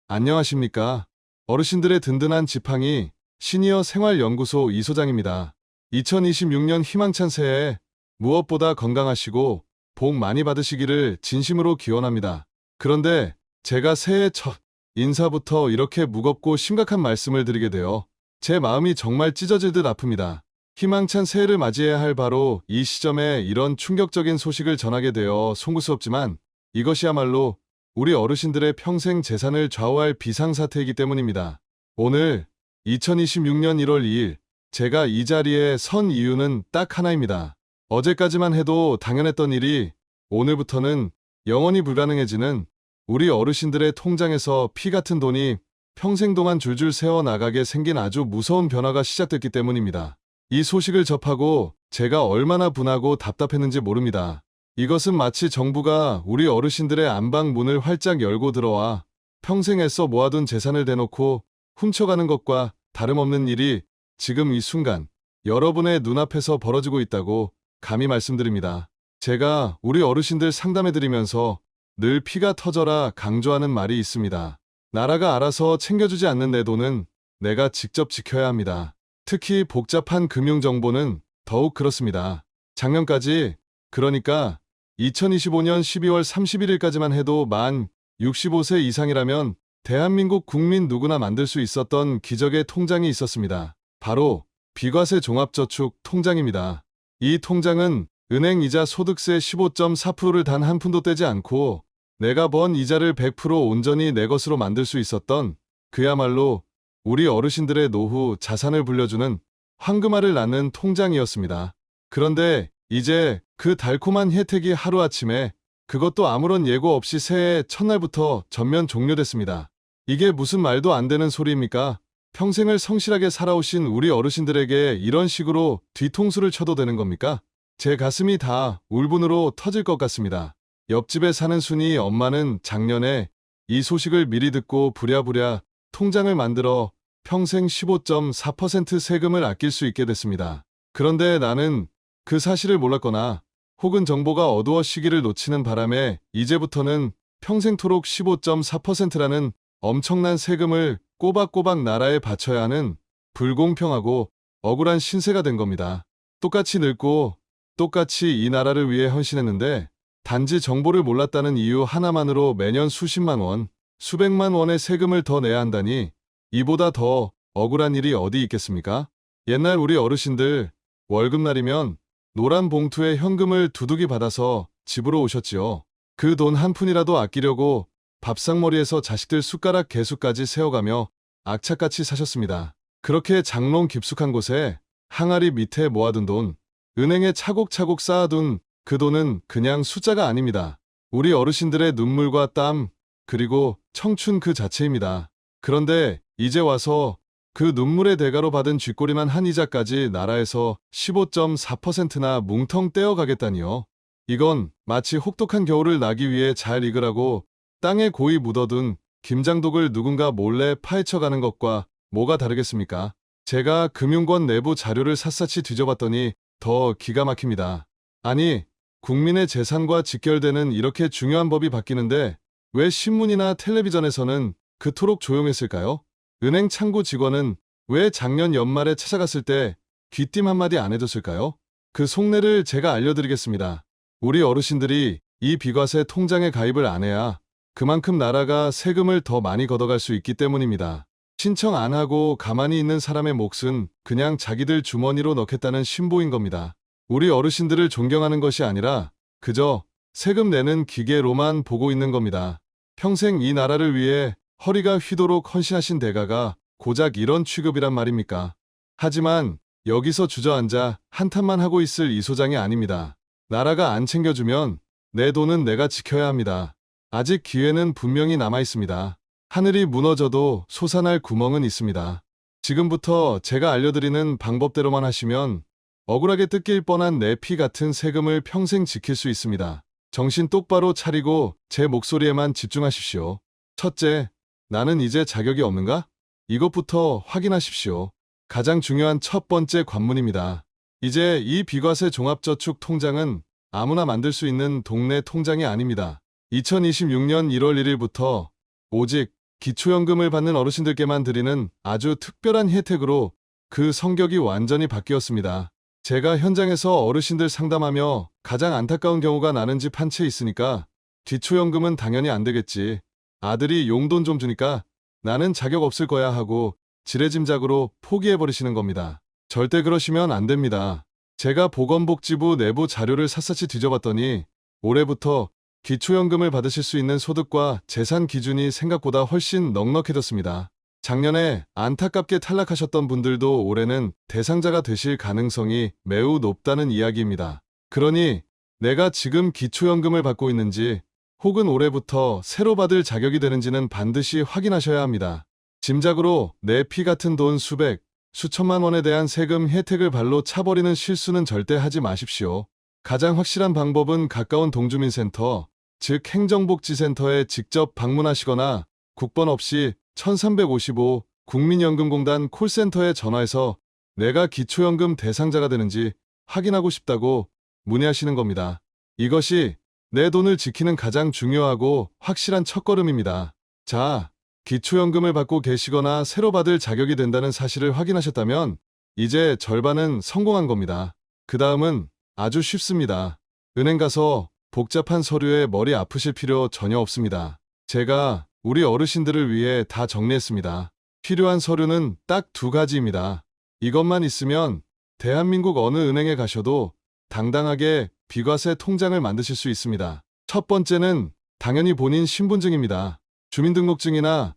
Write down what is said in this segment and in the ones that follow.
안녕하십니까. 어르신들의 든든한 지팡이 시니어 생활연구소 이소장입니다. 2026년 희망찬 새해에 무엇보다 건강하시고 복 많이 받으시기를 진심으로 기원합니다. 그런데 제가 새해 첫 인사부터 이렇게 무겁고 심각한 말씀을 드리게 되어 제 마음이 정말 찢어질 듯 아픕니다. 희망찬 새해를 맞이해야 할 바로 이 시점에 이런 충격적인 소식을 전하게 되어 송구스럽지만 이것이야말로 우리 어르신들의 평생 재산을 좌우할 비상사태이기 때문입니다. 오늘 2026년 1월 2일 제가 이 자리에 선 이유는 딱 하나입니다. 어제까지만 해도 당연했던 일이 오늘부터는 영원히 불가능해지는 우리 어르신들의 통장에서 피 같은 돈이 평생 동안 줄줄 새어나가게 생긴 아주 무서운 변화가 시작됐기 때문입니다. 이 소식을 접하고 제가 얼마나 분하고 답답했는지 모릅니다. 이것은 마치 정부가 우리 어르신들의 안방 문을 활짝 열고 들어와 평생 애써 모아둔 재산을 대놓고 훔쳐가는 것과 다름없는 일이 지금 이 순간 여러분의 눈앞에서 벌어지고 있다고 감히 말씀드립니다. 제가 우리 어르신들 상담해드리면서 늘 피가 터져라 강조하는 말이 있습니다. 나라가 알아서 챙겨주지 않는 내 돈은 내가 직접 지켜야 합니다. 특히 복잡한 금융정보는 더욱 그렇습니다. 작년까지, 그러니까 2025년 12월 31일까지만 해도 만 65세 이상이라면 대한민국 국민 누구나 만들 수 있었던 기적의 통장이 있었습니다. 바로 비과세 종합저축 통장입니다. 이 통장은 은행 이자 소득세 15.4%를 단 한 푼도 떼지 않고 내가 번 이자를 100% 온전히 내 것으로 만들 수 있었던 그야말로 우리 어르신들의 노후 자산을 불려주는 황금알을 낳는 통장이었습니다. 그런데 이제 그 달콤한 혜택이 하루아침에 그것도 아무런 예고 없이 새해 첫날부터 전면 종료됐습니다. 이게 무슨 말도 안 되는 소리입니까? 평생을 성실하게 살아오신 우리 어르신들에게 이런 식으로 뒤통수를 쳐도 되는 겁니까? 제 가슴이 다 울분으로 터질 것 같습니다. 옆집에 사는 순이 엄마는 작년에 이 소식을 미리 듣고 부랴부랴 통장을 만들어 평생 15.4% 세금을 아낄 수 있게 됐습니다. 그런데 나는 그 사실을 몰랐거나 혹은 정보가 어두워 시기를 놓치는 바람에 이제부터는 평생토록 15.4%라는 엄청난 세금을 꼬박꼬박 나라에 바쳐야 하는 불공평하고 억울한 신세가 된 겁니다. 똑같이 늙고 똑같이 이 나라를 위해 헌신했는데 단지 정보를 몰랐다는 이유 하나만으로 매년 수십만 원, 수백만 원의 세금을 더 내야 한다니 이보다 더 억울한 일이 어디 있겠습니까? 옛날 우리 어르신들 월급날이면 노란 봉투에 현금을 두둑이 받아서 집으로 오셨지요. 그 돈 한 푼이라도 아끼려고 밥상머리에서 자식들 숟가락 개수까지 세어가며 악착같이 사셨습니다. 그렇게 장롱 깊숙한 곳에 항아리 밑에 모아둔 돈, 은행에 차곡차곡 쌓아둔 그 돈은 그냥 숫자가 아닙니다. 우리 어르신들의 눈물과 땀, 그리고 청춘 그 자체입니다. 그런데 이제 와서 그 눈물의 대가로 받은 쥐꼬리만 한 이자까지 나라에서 15.4%나 뭉텅 떼어가겠다니요. 이건 마치 혹독한 겨울을 나기 위해 잘 익으라고 땅에 고이 묻어둔 김장독을 누군가 몰래 파헤쳐가는 것과 뭐가 다르겠습니까? 제가 금융권 내부 자료를 샅샅이 뒤져봤더니 더 기가 막힙니다. 아니, 국민의 재산과 직결되는 이렇게 중요한 법이 바뀌는데 왜 신문이나 텔레비전에서는 그토록 조용했을까요? 은행 창구 직원은 왜 작년 연말에 찾아갔을 때 귀띔 한마디 안 해줬을까요? 그 속내를 제가 알려드리겠습니다. 우리 어르신들이 이 비과세 통장에 가입을 안 해야 그만큼 나라가 세금을 더 많이 걷어갈 수 있기 때문입니다. 신청 안 하고 가만히 있는 사람의 몫은 그냥 자기들 주머니로 넣겠다는 신보인 겁니다. 우리 어르신들을 존경하는 것이 아니라 그저 세금 내는 기계로만 보고 있는 겁니다. 평생 이 나라를 위해 허리가 휘도록 헌신하신 대가가 고작 이런 취급이란 말입니까? 하지만 여기서 주저앉아 한탄만 하고 있을 이 소장이 아닙니다. 나라가 안 챙겨주면 내 돈은 내가 지켜야 합니다. 아직 기회는 분명히 남아 있습니다. 하늘이 무너져도 솟아날 구멍은 있습니다. 지금부터 제가 알려드리는 방법대로만 하시면 억울하게 뜯길 뻔한 내 피 같은 세금을 평생 지킬 수 있습니다. 정신 똑바로 차리고 제 목소리에만 집중하십시오. 첫째, 나는 이제 자격이 없는가? 이것부터 확인하십시오. 가장 중요한 첫 번째 관문입니다. 이제 이 비과세 종합저축 통장은 아무나 만들 수 있는 동네 통장이 아닙니다. 2026년 1월 1일부터 오직 기초연금을 받는 어르신들께만 드리는 아주 특별한 혜택으로 그 성격이 완전히 바뀌었습니다. 제가 현장에서 어르신들 상담하며 가장 안타까운 경우가 나는 집 한 채 있으니까 기초연금은 당연히 안 되겠지. 아들이 용돈 좀 주니까 나는 자격 없을 거야 하고 지레짐작으로 포기해버리시는 겁니다. 절대 그러시면 안 됩니다. 제가 보건복지부 내부 자료를 샅샅이 뒤져봤더니 올해부터 기초연금을 받으실 수 있는 소득과 재산 기준이 생각보다 훨씬 넉넉해졌습니다. 작년에 안타깝게 탈락하셨던 분들도 올해는 대상자가 되실 가능성이 매우 높다는 이야기입니다. 그러니 내가 지금 기초연금을 받고 있는지 혹은 올해부터 새로 받을 자격이 되는지는 반드시 확인하셔야 합니다. 짐작으로 내 피 같은 돈 수백, 수천만 원에 대한 세금 혜택을 발로 차버리는 실수는 절대 하지 마십시오. 가장 확실한 방법은 가까운 동주민센터, 즉 행정복지센터에 직접 방문하시거나 국번 없이 1355 국민연금공단 콜센터에 전화해서 내가 기초연금 대상자가 되는지 확인하고 싶다고 문의하시는 겁니다. 이것이 내 돈을 지키는 가장 중요하고 확실한 첫걸음입니다. 자, 기초연금을 받고 계시거나 새로 받을 자격이 된다는 사실을 확인하셨다면 이제 절반은 성공한 겁니다. 그 다음은 아주 쉽습니다. 은행 가서 복잡한 서류에 머리 아프실 필요 전혀 없습니다. 제가 우리 어르신들을 위해 다 정리했습니다. 필요한 서류는 딱 두 가지입니다. 이것만 있으면 대한민국 어느 은행에 가셔도 당당하게 비과세 통장을 만드실 수 있습니다. 첫 번째는 당연히 본인 신분증입니다. 주민등록증이나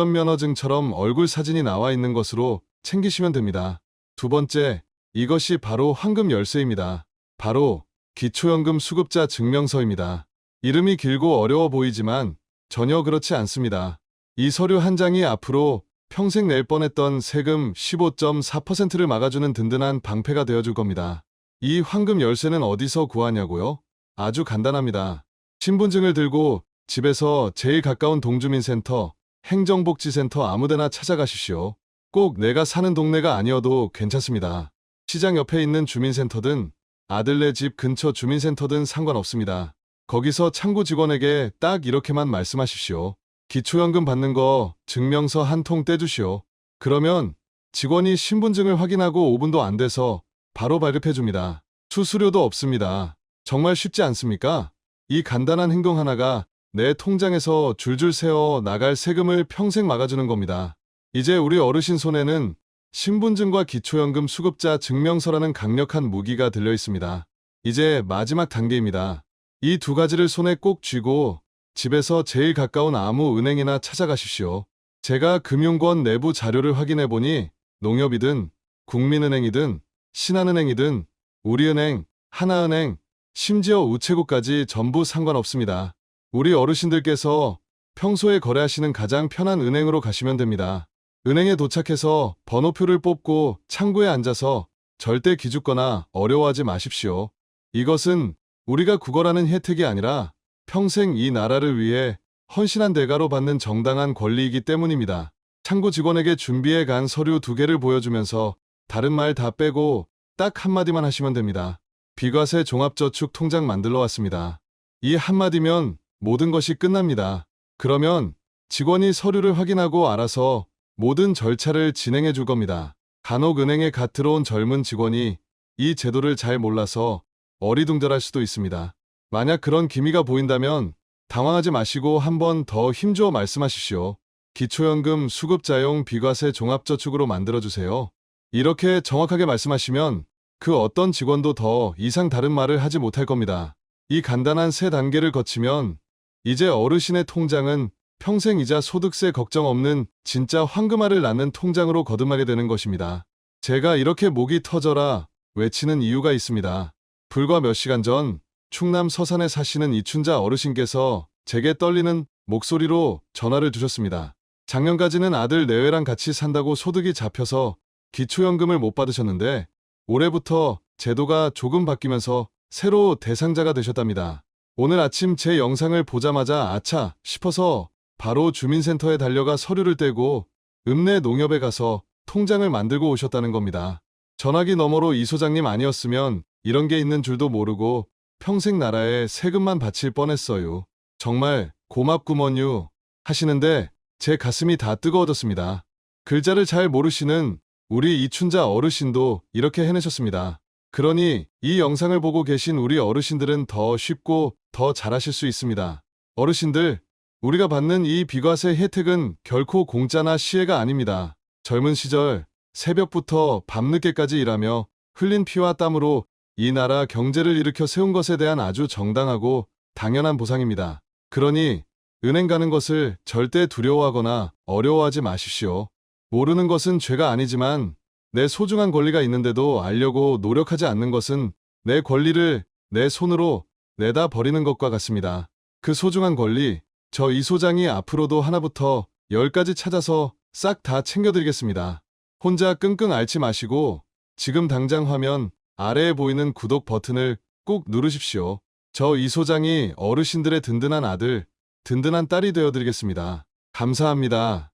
운전면허증처럼 얼굴 사진이 나와 있는 것으로 챙기시면 됩니다. 두 번째, 이것이 바로 황금 열쇠입니다. 바로 기초연금 수급자 증명서입니다. 이름이 길고 어려워 보이지만 전혀 그렇지 않습니다. 이 서류 한 장이 앞으로 평생 낼 뻔했던 세금 15.4%를 막아주는 든든한 방패가 되어줄 겁니다. 이 황금 열쇠는 어디서 구하냐고요? 아주 간단합니다. 신분증을 들고 집에서 제일 가까운 동주민센터, 행정복지센터 아무데나 찾아가십시오. 꼭 내가 사는 동네가 아니어도 괜찮습니다. 시장 옆에 있는 주민센터든 아들네 집 근처 주민센터든 상관없습니다. 거기서 창구 직원에게 딱 이렇게만 말씀하십시오. 기초연금 받는 거 증명서 한 통 떼주시오. 그러면 직원이 신분증을 확인하고 5분도 안 돼서 바로 발급해줍니다. 수수료도 없습니다. 정말 쉽지 않습니까? 이 간단한 행동 하나가 내 통장에서 줄줄 새어 나갈 세금을 평생 막아주는 겁니다. 이제 우리 어르신 손에는 신분증과 기초연금 수급자 증명서라는 강력한 무기가 들려 있습니다. 이제 마지막 단계입니다. 이 두 가지를 손에 꼭 쥐고 집에서 제일 가까운 아무 은행이나 찾아가십시오. 제가 금융권 내부 자료를 확인해 보니 농협이든 국민은행이든 신한은행이든 우리은행, 하나은행, 심지어 우체국까지 전부 상관없습니다. 우리 어르신들께서 평소에 거래하시는 가장 편한 은행으로 가시면 됩니다. 은행에 도착해서 번호표를 뽑고 창구에 앉아서 절대 기죽거나 어려워하지 마십시오. 이것은 우리가 구걸하는 혜택이 아니라 평생 이 나라를 위해 헌신한 대가로 받는 정당한 권리이기 때문입니다. 창구 직원에게 준비해 간 서류 2개를 보여주면서 다른 말 다 빼고 딱 한마디만 하시면 됩니다. 비과세 종합저축 통장 만들러 왔습니다. 이 한마디면 모든 것이 끝납니다. 그러면 직원이 서류를 확인하고 알아서 모든 절차를 진행해 줄 겁니다. 간혹 은행에 갓 들어온 젊은 직원이 이 제도를 잘 몰라서 어리둥절할 수도 있습니다. 만약 그런 기미가 보인다면 당황하지 마시고 한 번 더 힘주어 말씀하십시오. 기초연금 수급자용 비과세 종합저축으로 만들어주세요. 이렇게 정확하게 말씀하시면 그 어떤 직원도 더 이상 다른 말을 하지 못할 겁니다. 이 간단한 3단계를 거치면 이제 어르신의 통장은 평생 이자 소득세 걱정 없는 진짜 황금알을 낳는 통장으로 거듭나게 되는 것입니다. 제가 이렇게 목이 터져라 외치는 이유가 있습니다. 불과 몇 시간 전 충남 서산에 사시는 이춘자 어르신께서 제게 떨리는 목소리로 전화를 주셨습니다. 작년까지는 아들 내외랑 같이 산다고 소득이 잡혀서 기초연금을 못 받으셨는데 올해부터 제도가 조금 바뀌면서 새로 대상자가 되셨답니다. 오늘 아침 제 영상을 보자마자 아차 싶어서 바로 주민센터에 달려가 서류를 떼고 읍내 농협에 가서 통장을 만들고 오셨다는 겁니다. 전화기 너머로 이 소장님 아니었으면 이런 게 있는 줄도 모르고 평생 나라에 세금만 바칠 뻔했어요. 정말 고맙구먼요 하시는데 제 가슴이 다 뜨거워졌습니다. 글자를 잘 모르시는 우리 이춘자 어르신도 이렇게 해내셨습니다. 그러니 이 영상을 보고 계신 우리 어르신들은 더 쉽고 더 잘하실 수 있습니다. 어르신들, 우리가 받는 이 비과세 혜택은 결코 공짜나 시혜가 아닙니다. 젊은 시절 새벽부터 밤늦게까지 일하며 흘린 피와 땀으로 이 나라 경제를 일으켜 세운 것에 대한 아주 정당하고 당연한 보상입니다. 그러니 은행 가는 것을 절대 두려워하거나 어려워하지 마십시오. 모르는 것은 죄가 아니지만 내 소중한 권리가 있는데도 알려고 노력하지 않는 것은 내 권리를 내 손으로 내다 버리는 것과 같습니다. 그 소중한 권리, 저 이 소장이 앞으로도 하나부터 10까지 찾아서 싹 다 챙겨드리겠습니다. 혼자 끙끙 앓지 마시고 지금 당장 화면 아래에 보이는 구독 버튼을 꼭 누르십시오. 저 이 소장이 어르신들의 든든한 아들, 든든한 딸이 되어드리겠습니다. 감사합니다.